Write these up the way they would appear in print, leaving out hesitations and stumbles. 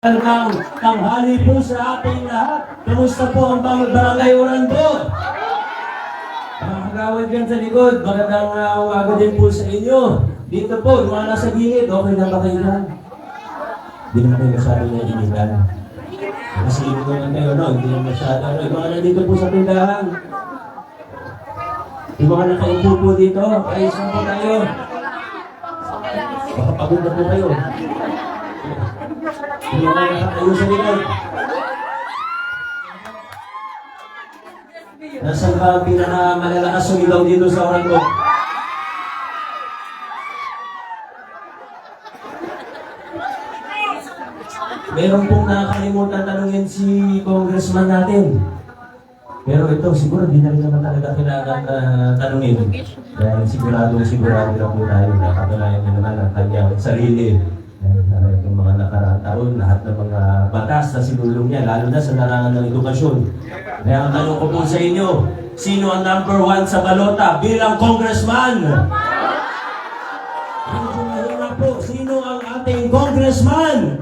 Talagang tanghali po sa ating lahat. Kamusta po ang barangay Orando? Mga kagawad dyan sa likod, magandang umaga din po sa inyo. Dito po, yung mga nasa gilid, okay na ba kayo dyan? Hindi naman kayo masyado na initan. Kasi ito naman kayo, no? Hindi naman masyado. Yung mga nandito po sa tindahan. Yung mga nakaupo po dito, ayos na po tayo. Baka pagod na po kayo. Yung mga nakatayo sa likod. Nasaan ba ang pinakamalalakas sumigaw dito sa Orando? Meron pong nakakalimutan tanungin si congressman natin. Pero ito, siguro di na rin naman talaga kailangan tanungin. Dahil sigurado na po tayo na katulayan niya naman ang kanyang sarili. Dahil itong mga nakaraang taon, lahat ng mga batas na sinulong niya, lalo na sa larangan ng edukasyon. Kaya ang tanong ko po sa inyo, sino ang number 1 sa balota bilang congressman? Mahina po, sino ang ating congressman?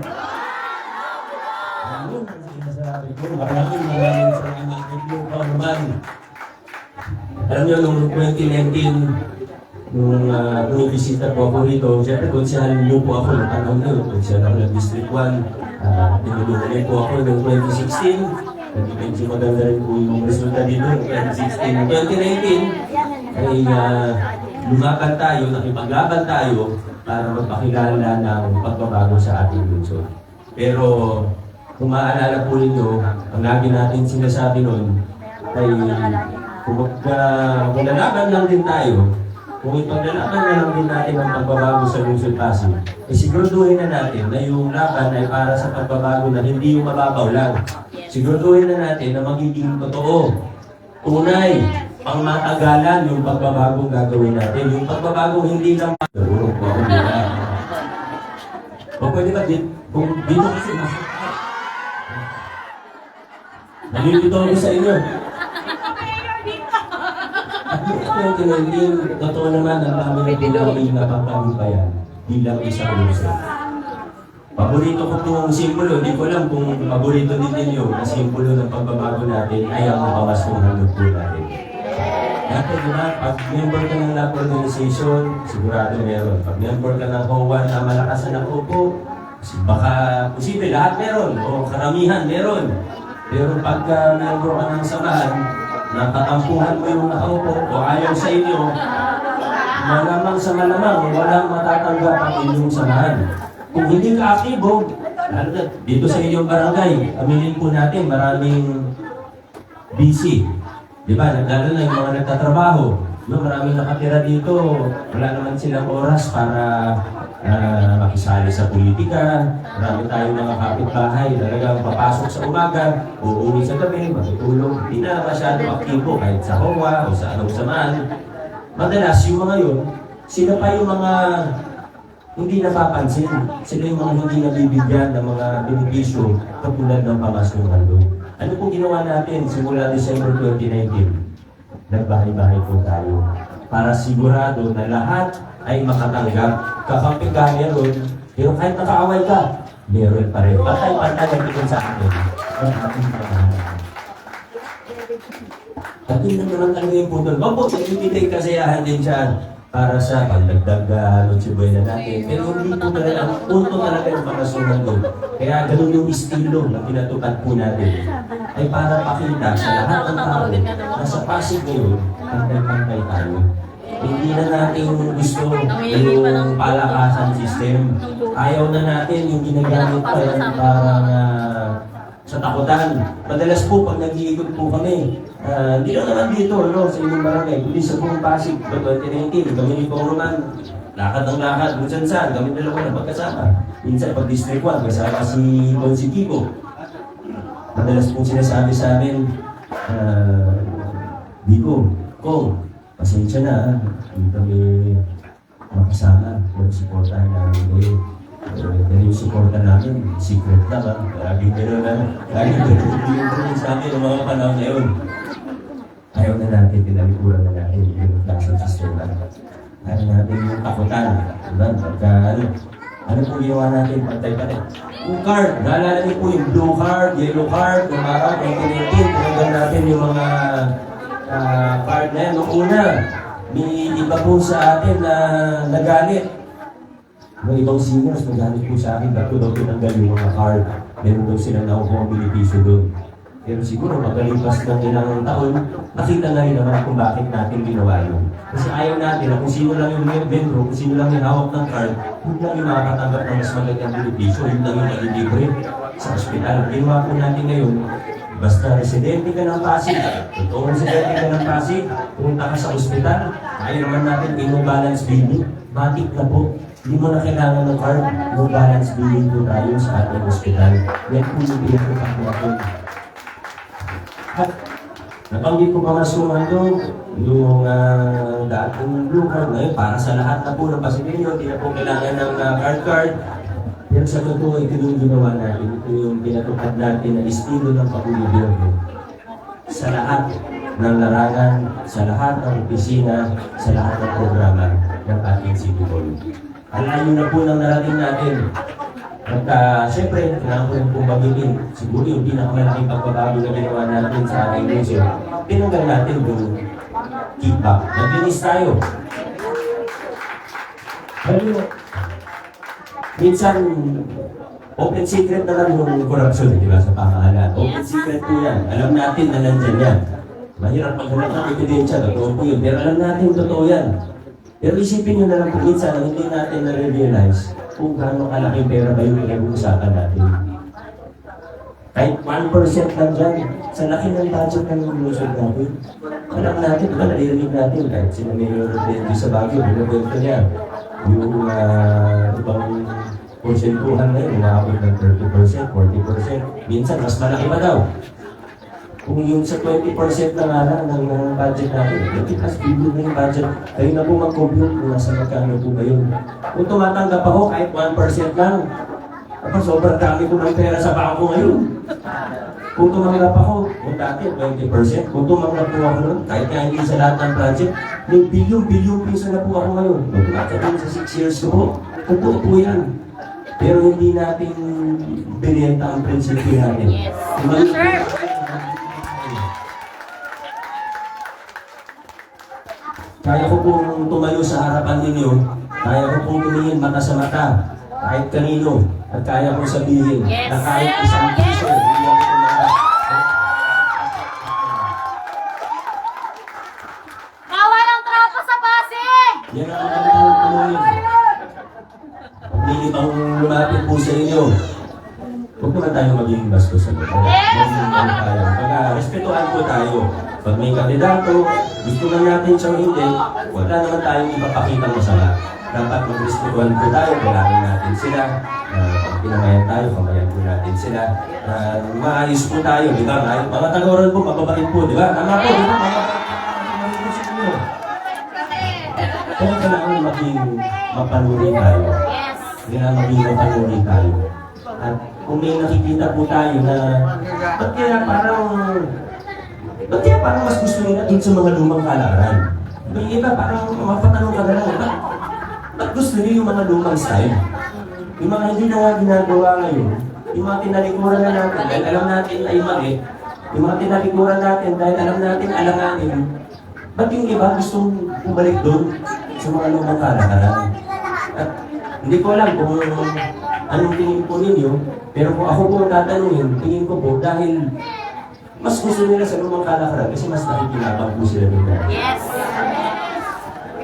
Ayun ang sinasabi ko. Maraming salamat po, Congressman. Alam niyo, noong 2019, nung bumisita po ako rito, siyempre konsyal niyo po ako ng panahon na yun. Konsyal ako ng District 1. Tinulungan po ako noong 2016. Medyo maganda rin po yung resulta dito noong 2016. Noong 2019, ay lumaban tayo, nakipaglaban tayo para magpakilala ng pagbabago sa ating lungsod. Pero kung maaalala po ninyo, ang lagi natin sinasabi noon ay kung maglalaban lang din tayo, kung ipaglalaban na lang din natin ang pagbabago sa lungsod Pasig, siguraduhin na natin na yung laban ay para sa pagbabago na hindi yung mababaw lang. Siguraduhin na natin na magiging totoo, tunay, pangmatagalan yung pagbabagong gagawin natin. Yung pagbabagong hindi lang marunong po ako nila. O pwede ba kung dito kasi nalilito ako sa inyo. At yung totoo naman ang dami na namin napapagumpayan bilang isang lungsod. Paborito ko itong simbolo, hindi ko alam kung paborito din ninyo na simbolo ng pagbabago natin ay ang mapawas ng handog po natin. Dati diba, pag member ka ng lab organization, sigurado meron. Pag member ka ng HOA na malakas na nakaupo, baka posible lahat meron o karamihan meron. Pero pagka member ka ng samahan, nakatampuhan mo yung nakaupo o ayaw sa inyo, malamang sa malamang, walang matatanggap ang inyong samahan. Kung hindi ka aktibo, dito sa inyong barangay, aminin po natin, maraming busy. Di ba? Lalo na yung mga nagtatrabaho. No, maraming nakatira dito, wala naman silang oras para makisali sa politika. Marami tayong mga kapitbahay, talagang papasok sa umaga, uuwi sa gabi, matutulog. Hindi na masyado aktibo kahit sa HOA o sa anong samahan. Madalas yung mga yun, sila pa yung mga hindi napapansin. Sila yung mga hindi nabibigyan ng mga benepisyo katulad ng pamaskong handog. Ano po ginawa natin simula December 2019? Nagbahay-bahay po tayo para sigurado na lahat ay makatanggap. Kakampi ka meron, pero kahit nakaaway ka, meron pa rin. Pantay-pantay ang tingin sa akin. Ang ating pagkakas. At yun naman talaga yung punto. Opo, nagbibigay kasayahan din siya para sa pagdagdag Noche-Buena natin. Pero hindi po talaga, ang punto talaga yung pagkasunan doon. Kaya ganun yung estilo na pinatupad po natin ay para pakita sa lahat ng tao na sa Pasig ngayon, pantay-pantay tayo. Hindi na natin gusto yung palakasan system. Ayaw na natin yung ginagamit pa yan parang sa takutan. Madalas po pag nag-iikot po kami, hindi lang naman dito, no, sa inyong barangay, kundi sa buong Pasig, 2019, kami ni Congressman, lakad ng lakad, kung saan, kami dalawa na magkasama. Minsan pag District 1, kasama si Consi Kibo. Madalas po sinasabi sa amin, Biko, Kong, pasensya na, hindi kami makasama, mag-supportahan namin kayo. Dahil yung supporta namin, secret lang. Lagi gano'n yung sa amin ng mga panahon na yun. Ayaw na natin, pinalikuran na natin yung klaseng system lang. Ayaw natin yung takutan. Diba? Pagka Ano po ginawa natin? Pantay-pantay. Yung card, naalala niyo po yung blue card, yellow card, yung araw, 2019, tinanggal natin yung mga card na yan. Noong una, may iba po sa atin na nagalit. May ibang seniors nagalit po sa akin, ba't ko daw tinanggal yung mga card. Meron daw silang nakukuha ang benepisyo doon. Pero siguro magkalipas ng ilang taon, nakita na rin naman kung bakit natin ginawa yun. Kasi ayaw natin na kung sino lang yung vendor, kung sino lang yung hawak ng card, yun lang yung makakatanggap ng mas magandang benepisyo, yun lang yung malilibre sa ospital. Ginawa po natin ngayon, basta residente ka ng Pasig, totoong residente ka ng Pasig, punta ka sa ospital, ayaw naman natin balance billing, matik na po. Hindi mo na kailangan ng card, no balance billing po tayo sa ating ospital. Yan po yung pinatupak natin. At nabanggit ko pa masuman doon, yung dating blue card ngayon, para sa lahat na po ng Pasigueño, hindi na po kailangan ng card. Pero sa totoo, ito yung ginawa natin, ito yung pinatupad natin na estilo ng pag-gobyerno. Sa lahat ng larangan, sa lahat ng opisina, sa lahat ng programa ng ating City Hall. Alayo na po ng narating natin. At siyempre, kailangan ko rin pong bagitin. Siguro yung pinakamalaking pagbabago na ginawa natin sa ating museo, tinanggal natin yung kickback. Naglinis tayo. Pero, minsan, open secret na lang yung corruption, di ba, sa pamahalaan. Open secret po yan. Alam natin na nandyan yan. Mahirap paghanap ng ebidensya, totoo po yun. Pero alam natin, totoo yan. Pero isipin nyo na lang kung minsan, hindi natin na-realize kung gaano kalaking pera ba yung pinag-uusapan natin. Kahit 1% lang dyan, sa laki ng budget ng lulusod natin. Alam natin, diba, naririnig natin, kahit sila Mayor Rodríguez sa Baguio, binukwento niya. Yung ibang porsentuhan na yun, umabot ng 30%, 40%. Minsan, mas malaki pa daw. Kung yung sa 20% na nga lang ng budget natin, 20 plus billion na yung budget, kayo na po mag-compute kung nasa magkano po ba yun. Kung tumatanggap ako kahit 1% lang, sobrang dami ko ng pera sa bangko ngayon. Kung tumanggap ako, kung dati 20%, kung tumanggap po ako nun, kahit nga hindi sa lahat ng project, may billion piso na po ako ngayon. Kung tumatanggap sa 6 years ko po, totoo po yan. Pero hindi natin binenta ang prinsipyo natin. Kaya ko pong tumayo sa harapan ninyo, kaya ko pong tumingin mata sa mata, kahit kanino, at kaya kong sabihin na kahit isang piso, hindi ako tumanggap. Kawa ng tropa sa Pasig! Yan ang mga tuloy. Hindi bang lumapit po sa inyo. Huwag naman tayo maging bastos sa ito. Respetuhan po tayo. Pag may kandidato, gusto lang natin siyang hindi, wala naman tayong ipapakita masama. Dapat mag-respetuhan po tayo, kailangan natin sila. Pag pinamayan tayo, pamayan po natin sila. Maayos po tayo, di ba? Mga tagoran po, mababait po, di ba? Tama po, di ba? Kaya kailangan maging mapanuri tayo. Kailangan maging mapanuri tayo. At kung may nakikita po tayo na ba't kaya parang mas gusto nila dun sa mga lumang kalakaran? May iba parang mapatanong ka na lang, ba't gusto niyo yung mga lumang style? Yung mga hindi na nga ginagawa ngayon, yung mga tinalikuran na natin dahil alam natin ay mali, yung mga tinalikuran natin dahil alam natin alanganin, ba't yung iba gustong bumalik dun sa mga lumang kalakaran? At hindi ko alam kung anong tingin po ninyo, pero kung ako po tatanungin, tingin ko po dahil mas gusto nila sa lumang kalakaran kasi mas nakikilabang po sila nila. Yes!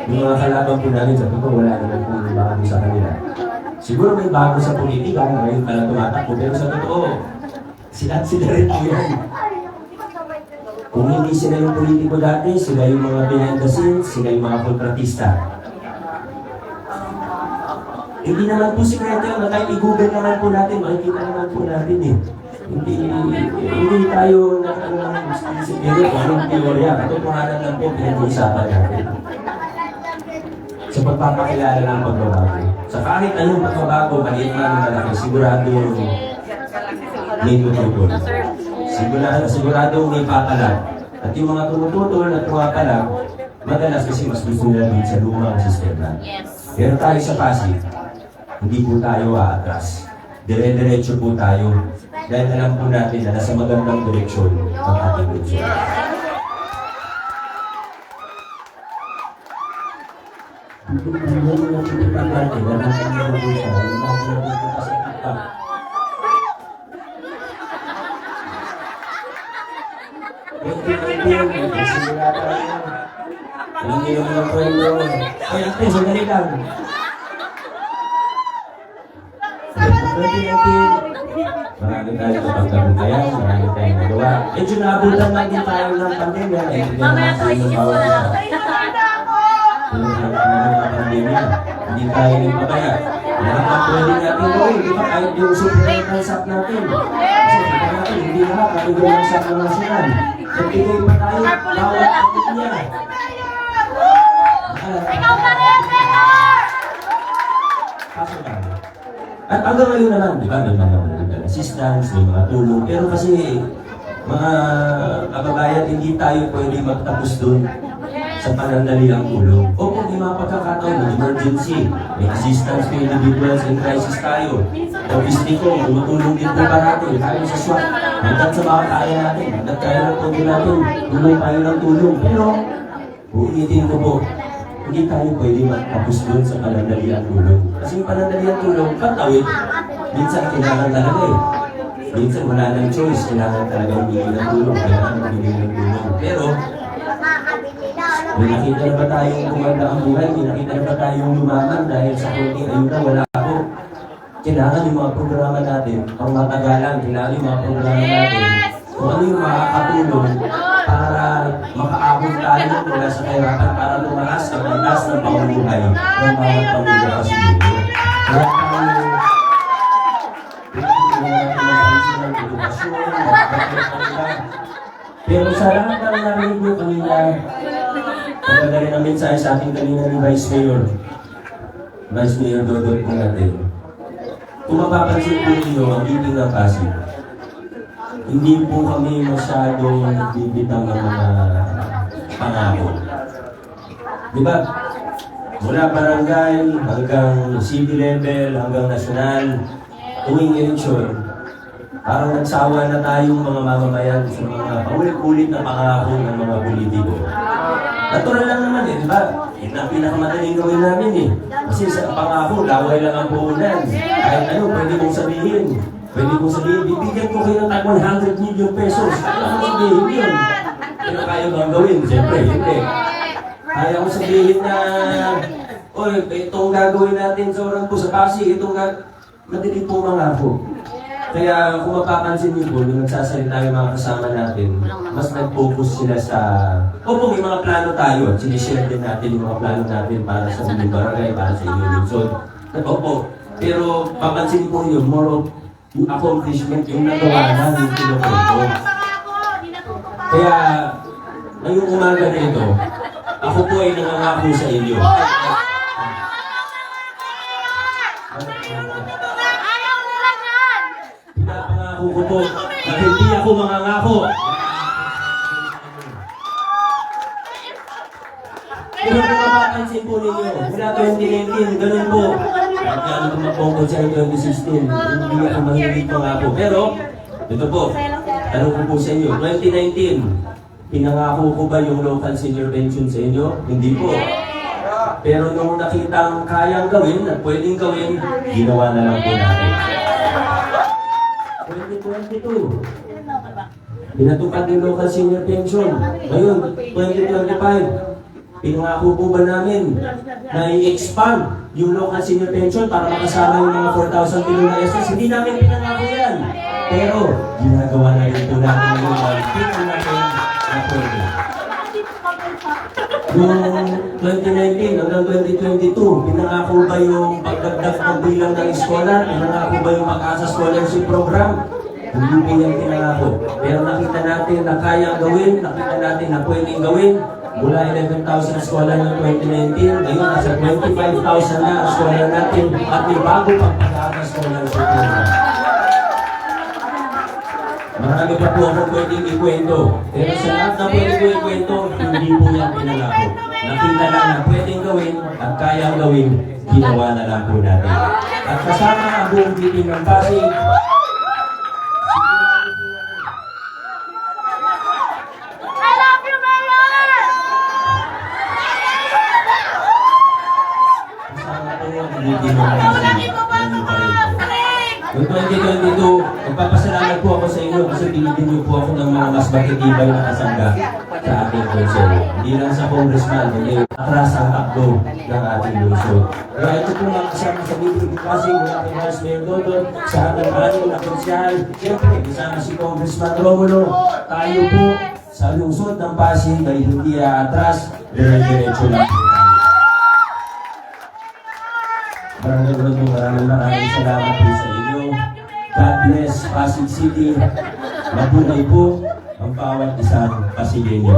Yung mga kalabang po namin sa totoo, wala naman po bago sa kanila. Siguro may bago sa politika, ngayon pala tumatakbo, pero sa totoo, sila rin po yan. Kung hindi sila yung politiko dati, sila yung mga behind the scenes, sila yung mga kontratista. Hindi naman po sikreto yun, kahit i-google naman po natin, makikita naman po natin eh. Hindi tayo siguro kung anong teorya, katotohanan lang po pinag-uusapan natin. Sa pagpapakilala ng pagbabago. Sa kahit anong pagbabago, maliit man malaki, sigurado may tututol. Sigurado may papalag. At yung mga tumututol at pumapalag, madalas kasi mas gusto nila din sa lumang sistema. Pero tayo sa Pasig, hindi po tayo aatras. Dire-diretso po tayo. Dahil alam po natin na nasa magandang direksyon ang ating lungsod. Hindi naman ang kwento. Ay, ate, sandali lang. 2019, marami tayo kapagkabukayan, marami tayong nagawa. Medyo naabutan lang din tayo ng pandemya. Mamaya tayo yung isip ko na lang. mga pandemya, hindi tayo nagpapaya. Lahat ang pwede natin gawin, di ba? Kahit yung supplemental SAP natin. Kasi kita natin, hindi lahat, kahit yung SAP na nasyonal. Nagbigay pa tayo, bawat kapit niya. Ikaw na rin, Mayor! Kaso ba? At hanggang ngayon naman, di ba, may mga medical assistance, may mga tulong. Pero kasi, mga kababayan, hindi tayo pwede magtapos doon sa panandaliang tulong. O kung may mga pagkakataon ng emergency, may assistance to individuals in crisis tayo. Office ko, tumutulong din po parati, tayo sa SWAT. Hanggang sa mga kaya natin, hanggang kaya ng tulong natin, tulong tayo ng tulong. Pero, uulitin ko po, hindi tayo pwede magtapos doon sa panandaliang tulong. Kasi yung panandaliang tulong, patawid, minsan kailangan talaga eh. Minsan wala nang choice, kailangan talaga humingi ng tulong, kailangan humingi ng tulong. Pero, may nakita na ba tayong gumanda ang buhay? May nakita na ba tayong lumaman dahil sa konting ayuda? Wala ako. Kailangan yung mga programa natin, pang matagalan, kailangan yung mga programa natin, kung ano yung makakatulong para makaabot tayo mula sa kahirapan para tumaas ang antas ng pamumuhay ng mga pamilya kasiguro. Kaya tayo, pero sa lahat ng narinig nyo kanina, pagkala rin ang mensahe sa ating kanina ni Vice Mayor Dodot po natin. Kung mapapansin po ninyo ang meeting ng Pasig, hindi po kami masyadong nagbibitang ng mga pangako. Diba? Mula barangay hanggang city level, hanggang nasyonal, tuwing eleksyon, parang nagsawa na tayong mga mamamayan sa mga paulit-ulit na pangako ng mga politiko. Natural lang naman eh, di ba? Yan ang pinakamadaling gawin namin eh. Kasi sa pangako, laway lang ang puhunan. Kahit ano, pwede mong sabihin. Pwede mong sabihin, bibigyan ko kayo ng tag 100 million pesos. Kaya mo sabihin yun. Pero kaya bang gawin? Siyempre, hindi. Kaya mo sabihin na, oy, itong gagawin natin sa orang po sa Pasig, itong madali po mangako. Kaya kung mapapansin niyo po, nung nagsasalita yung mga kasama natin, mas nag-focus sila sa... Opo, may mga plano tayo at sinishare din natin yung mga plano natin para sa inyong barangay, para sa inyong lungsod. Opo, pero papansin po yun, more of yung accomplishment, yung nagawa na yung kinukwento. Kaya, ngayong umaga na ito, ako po ay nangangako sa inyo. Pinapangako ko po na hindi ako mangangako. Pero kung mapapansin po ninyo, mula 2019, ganun po. Kaya kung mapungkot siya yung 2016, hindi ako mahilig mangako. Pero, ito po, tanong ko po sa inyo, 2019, pinangako ko ba yung local senior pension sa inyo? Hindi po. Pero nung nakitang kayang gawin at pwedeng gawin, ginawa na lang po natin. 2022, pinatupad yung local senior pension. Ngayon, 2025, pinangako po ba namin na i-expand yung local senior pension para makasama yung mga 4,000 kilo na SS? Hindi namin pinangako yan. Pero, ginagawa na rin po natin yung pinangako natin na pwede. Noong 2019 hanggang 2022, pinangako ba yung pagdagdag ng bilang ng eskola? Pinangako ba yung Pag-asa Scholarship Program? Hindi po yan pinangako. Pero nakita natin na kaya gawin, nakita natin na pwedeng gawin. Mula 11,000 eskola noong 2019, ngayon nasa 25,000 na eskola natin at may bago pang Pag-asa Scholarship Program. Marami pa po akong pwedeng ikwento. Pero sa lahat na pwedeng ko ikwento, hindi po yan pinalako. Nakita lang na pwedeng gawin at kayang gawin, ginawa na lang po natin. At kasama ang buong bitin ng Pasig, I love you, Mayor! kasama po ang bitin ng Pasig. Noong 2022, magpapasalamat po ako sa inyo kasi binigyan niyo po ako ng mga mas matitibay na kasangga sa ating lungsod. Hindi lang sa congressman, kundi atras ang takbo ng ating lungsod. Kaya ito po mga kasama sa meeting kasi mula kay Vice Mayor Dodon, sa ating anim na konsyal, siyempre kasama si Congressman Romulo, tayo po sa lungsod ng Pasig ay hindi aatras, dire-diretso lang. Maraming salamat po sa inyo. God bless Pasig City. Mabuhay po ang bawat isang Pasigueño.